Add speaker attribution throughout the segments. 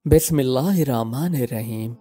Speaker 1: बिस्मिल्लाहिर्रहमानिर्रहीम।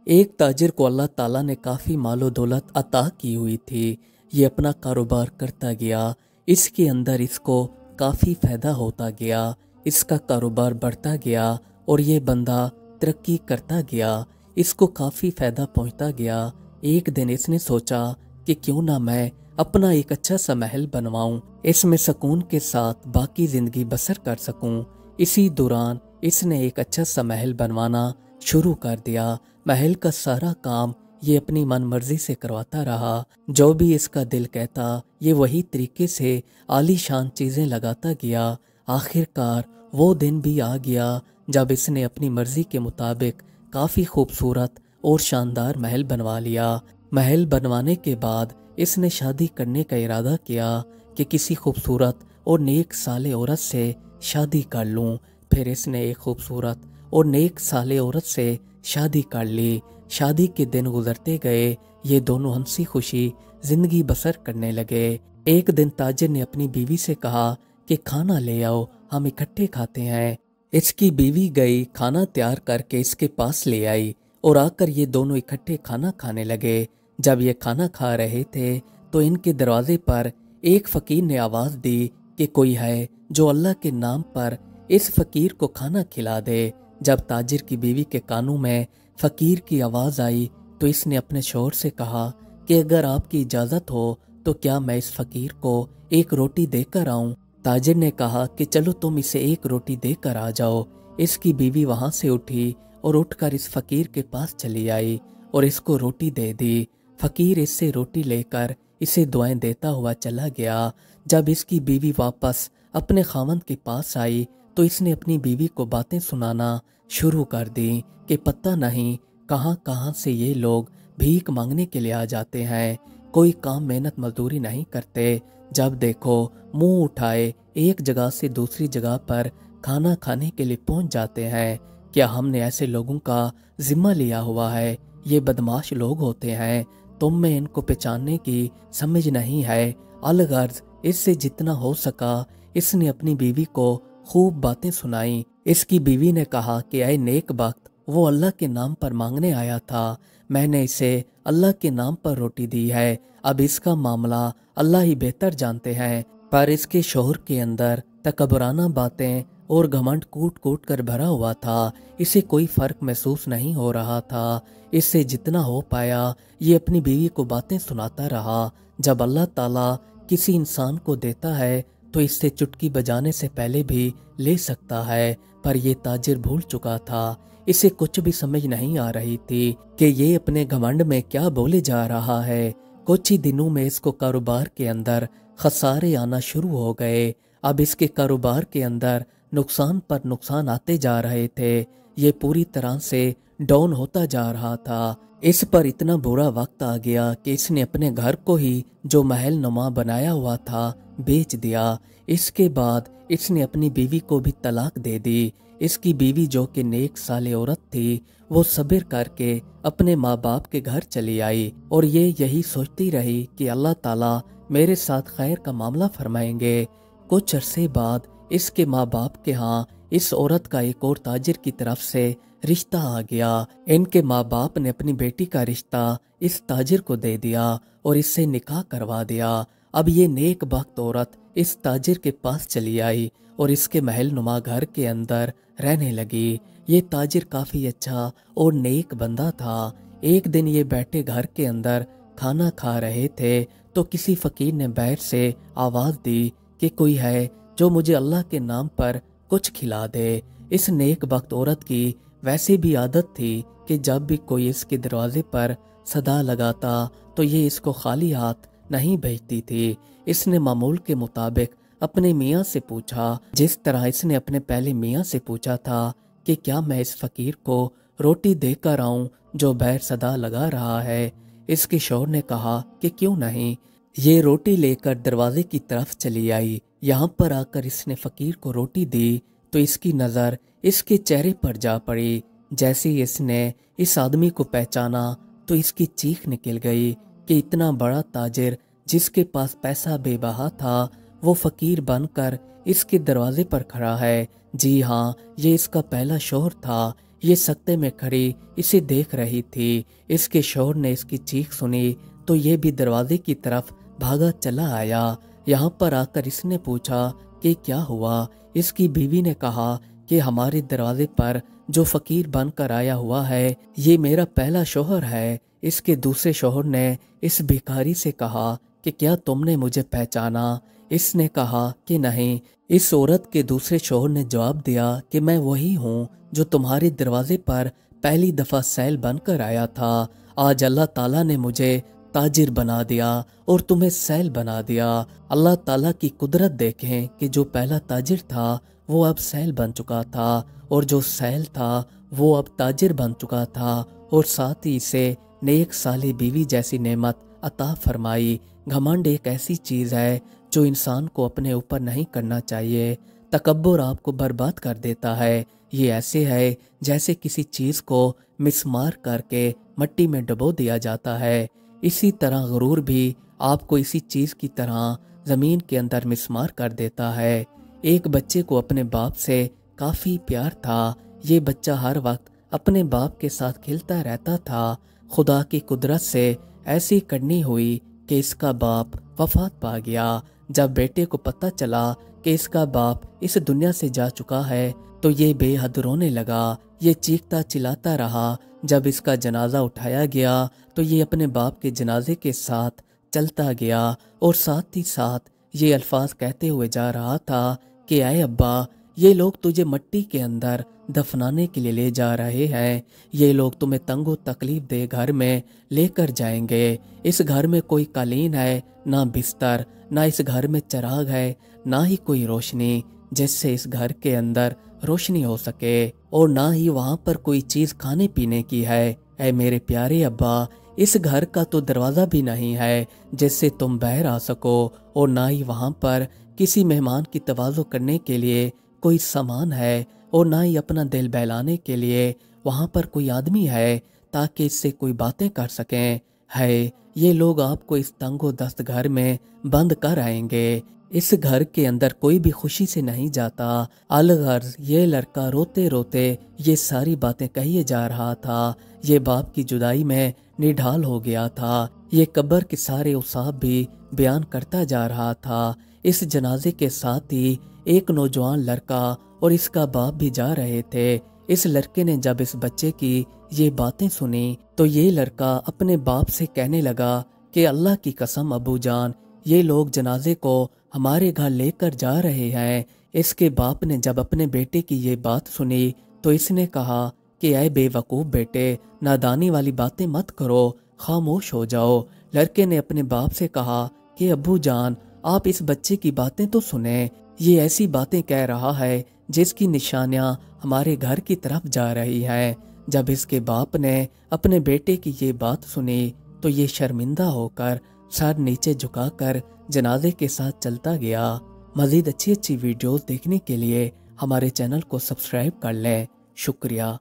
Speaker 1: एक ताजिर को अल्लाह ताला ने काफ़ी मालो दौलत अता की हुई थी। ये अपना कारोबार करता गया, इसके अंदर इसको काफ़ी फ़ायदा होता गया, इसका कारोबार बढ़ता गया और ये बंदा तरक्की करता गया, इसको काफ़ी फ़ायदा पहुंचता गया। एक दिन इसने सोचा कि क्यों ना मैं अपना एक अच्छा सा महल बनवाऊं, इसमें सुकून के साथ बाकी ज़िंदगी बसर कर सकूं। इसी दौरान इसने एक अच्छा सा महल बनवाना शुरू कर दिया। महल का सारा काम ये अपनी मन मर्जी से करवाता रहा। जो भी इसका दिल कहता ये वही तरीके से आलीशान चीज़ें लगाता गया। आखिरकार वो दिन भी आ गया जब इसने अपनी मर्जी के मुताबिक काफ़ी खूबसूरत और शानदार महल बनवा लिया। महल बनवाने के बाद इसने शादी करने का इरादा किया कि किसी खूबसूरत और नेक साले औरत से शादी कर लूं। फिर इसने एक खूबसूरत और नेक साले औरत से शादी कर ली। शादी के दिन गुजरते गए, ये दोनों हंसी खुशी जिंदगी बसर करने लगे। एक दिन ताजिर ने अपनी बीवी से कहा कि खाना ले आओ, हम इकट्ठे खाते हैं। इसकी बीवी गई, खाना तैयार करके इसके पास ले आई और आकर ये दोनों इकट्ठे खाना खाने लगे। जब ये खाना खा रहे थे तो इनके दरवाजे पर एक फकीर ने आवाज़ दी कि कोई है जो अल्लाह के नाम पर इस फकीर को खाना खिला दे। जब ताजिर की बीवी के कानों में फकीर की आवाज़ आई तो इसने अपने शौहर से कहा कि अगर आपकी इजाज़त हो तो क्या मैं इस फकीर को एक रोटी देकर आऊं। ताजिर ने कहा कि चलो तुम इसे एक रोटी देकर आ जाओ। इसकी बीवी वहां से उठी और उठकर इस फकीर के पास चली आई और इसको रोटी दे दी। फकीर इससे रोटी लेकर इसे दुआएं देता हुआ चला गया। जब इसकी बीवी वापस अपने खावंद के पास आई तो इसने अपनी बीवी को बातें सुनाना शुरू कर दी कि पता नहीं कहां कहां से ये लोग भीख मांगने के लिए आ जाते हैं, कोई काम मेहनत मजदूरी नहीं करते, जब देखो मुंह उठाए एक जगह से दूसरी जगह पर खाना खाने के लिए पहुंच जाते हैं। क्या हमने ऐसे लोगों का जिम्मा लिया हुआ है? ये बदमाश लोग होते हैं, तुम में इनको पहचानने की समझ नहीं है। अलगर्ज इससे जितना हो सका इसने अपनी बीवी को खूब बातें सुनाई। इसकी बीवी ने कहा कि ऐ नेक बख्त, वो अल्लाह के नाम पर मांगने आया था, मैंने इसे अल्लाह के नाम पर रोटी दी है, अब इसका मामला अल्लाह ही बेहतर जानते हैं। पर इसके शौहर के अंदर तकबराना बातें और घमंड कूट कूट कर भरा हुआ था। इसे कोई फर्क महसूस नहीं हो रहा था। इससे जितना हो पाया ये अपनी बीवी को बातें सुनाता रहा। जब अल्लाह ताला किसी इंसान को देता है तो इससे चुटकी बजाने से पहले भी ले सकता है, पर यह ताजिर भूल चुका था। इसे कुछ भी समझ नहीं आ रही थी कि ये अपने घमंड में क्या बोले जा रहा है। कुछ ही दिनों में इसको कारोबार के अंदर खसारे आना शुरू हो गए। अब इसके कारोबार के अंदर नुकसान पर नुकसान आते जा रहे थे। ये पूरी तरह से डाउन होता जा रहा था। इस पर इतना बुरा वक्त आ गया कि इसने अपने घर को ही जो महल नुमा बनाया हुआ था बेच दिया। इसके बाद इसने अपनी बीवी को भी तलाक दे दी। इसकी बीवी जो कि नेक साले औरत थी वो सब्र करके अपने माँ बाप के घर चली आई और ये यही सोचती रही कि अल्लाह ताला मेरे साथ खैर का मामला फरमाएंगे। कुछ अरसे बाद इसके माँ बाप के यहाँ इस औरत का एक और ताजिर की तरफ से रिश्ता आ गया। इनके माँ बाप ने अपनी बेटी का रिश्ता इस ताजिर को दे दिया और इससे निकाह करवा दिया। अब ये नेक बख्त औरत इस ताजिर के पास चली आई और इसके महल नुमा घर के अंदर रहने लगी। ये ताजिर काफी अच्छा और नेक बंदा था। एक दिन ये बैठे घर के अंदर खाना खा रहे थे तो किसी फकीर ने बाहर से आवाज दी कि कोई है जो मुझे अल्लाह के नाम पर कुछ खिला दे। इस नेक बख्त औरत की वैसे भी आदत थी कि जब भी कोई इसके दरवाजे पर सदा लगाता तो ये इसको खाली हाथ नहीं भेजती थी। इसने मामूल के मुताबिक अपने मियाँ से पूछा, जिस तरह इसने अपने पहले मियाँ से पूछा था कि क्या मैं इस फकीर को रोटी देकर आऊं जो बाहर सदा लगा रहा है। इसके शौहर ने कहा कि क्यों नहीं। ये रोटी लेकर दरवाजे की तरफ चली आई। यहाँ पर आकर इसने फकीर को रोटी दी तो इसकी नज़र इसके चेहरे पर जा पड़ी। जैसे ही इसने इस आदमी को पहचाना तो इसकी चीख निकल गई कि इतना बड़ा ताजिर जिसके पास पैसा बेबहा था वो फकीर बनकर इसके दरवाजे पर खड़ा है। जी हाँ, ये इसका पहला शौहर था। ये सकते में खड़ी इसे देख रही थी। इसके शौहर ने इसकी चीख सुनी तो ये भी दरवाजे की तरफ भागा चला आया। यहाँ पर आकर इसने पूछा कि क्या हुआ। इसकी बीवी ने कहा कि हमारे दरवाजे पर जो फकीर बनकर आया हुआ है ये मेरा पहला शौहर है। इसके दूसरे शौहर ने इस भिखारी से कहा कि क्या तुमने मुझे पहचाना। इसने कहा कि नहीं। इस औरत के दूसरे शौहर ने जवाब दिया कि मैं वही हूँ जो तुम्हारे दरवाजे पर पहली दफा सैल बनकर आया था। आज अल्लाह ताला ने मुझे ताजिर बना दिया और तुम्हें सैल बना दिया। अल्लाह ताला की कुदरत देखें कि जो पहला ताजिर था वो अब सैल बन चुका था और जो सैल था वो अब ताजिर बन चुका था और साथ ही इसे नेक साली बीवी जैसी नेमत अता फरमाई। घमंड एक ऐसी चीज़ है जो इंसान को अपने ऊपर नहीं करना चाहिए। तकब्बुर आपको बर्बाद कर देता है। ये ऐसे है जैसे किसी चीज़ को मिसमार करके मट्टी में डुबो दिया जाता है। इसी तरह गुरूर भी आपको इसी चीज़ की तरह ज़मीन के अंदर मिसमार कर देता है। एक बच्चे को अपने बाप से काफ़ी प्यार था। ये बच्चा हर वक्त अपने बाप के साथ खेलता रहता था। खुदा की कुदरत से ऐसी कड़नी हुई कि इसका बाप वफात पा गया। जब बेटे को पता चला कि इसका बाप इस दुनिया से जा चुका है तो ये बेहद रोने लगा। ये चीखता चिल्लाता रहा। जब इसका जनाजा उठाया गया तो ये अपने बाप के जनाजे के साथ चलता गया और साथ ही साथ ये अल्फाज कहते हुए जा रहा था कि आए अब्बा, ये लोग तुझे मट्टी के अंदर दफनाने के लिए ले जा रहे हैं। ये लोग तुम्हें तंगो तकलीफ दे घर में लेकर जाएंगे। इस घर में कोई कालीन है ना बिस्तर, ना इस घर में चिराग है, ना ही कोई रोशनी जिससे इस घर के अंदर रोशनी हो सके, और ना ही वहाँ पर कोई चीज़ खाने पीने की है। ऐ मेरे प्यारे अब्बा, इस घर का तो दरवाज़ा भी नहीं है जिससे तुम बाहर आ सको, और ना ही वहाँ पर किसी मेहमान की तवाज़ो करने के लिए कोई सामान है, और ना ही अपना दिल बहलाने के लिए वहाँ पर कोई आदमी है ताकि इससे कोई बातें कर सकें। है ये लोग आपको इस तंगो दस्त घर में बंद कर आएंगे। इस घर के अंदर कोई भी खुशी से नहीं जाता। अलगर्ज ये लड़का रोते रोते ये सारी बातें कहिए जा रहा था। ये बाप की जुदाई में निढाल हो गया था। ये कब्र के सारे उसाब भी बयान करता जा रहा था। इस जनाजे के साथ ही एक नौजवान लड़का और इसका बाप भी जा रहे थे। इस लड़के ने जब इस बच्चे की ये बातें सुनी तो ये लड़का अपने बाप से कहने लगा कि अल्लाह की कसम अबू जान, ये लोग जनाजे को हमारे घर लेकर जा रहे हैं। इसके बाप ने जब अपने बेटे की ये बात सुनी तो इसने कहा कि ऐ बेवकूफ़ बेटे, नादानी वाली बातें मत करो, खामोश हो जाओ। लड़के ने अपने बाप से कहा कि अब्बू जान, आप इस बच्चे की बातें तो सुने। ये ऐसी बातें कह रहा है जिसकी निशानियां हमारे घर की तरफ जा रही हैं। जब इसके बाप ने अपने बेटे की ये बात सुनी तो ये शर्मिंदा होकर सर नीचे झुकाकर जनाजे के साथ चलता गया। मजीद अच्छी वीडियोस देखने के लिए हमारे चैनल को सब्सक्राइब कर लें। शुक्रिया।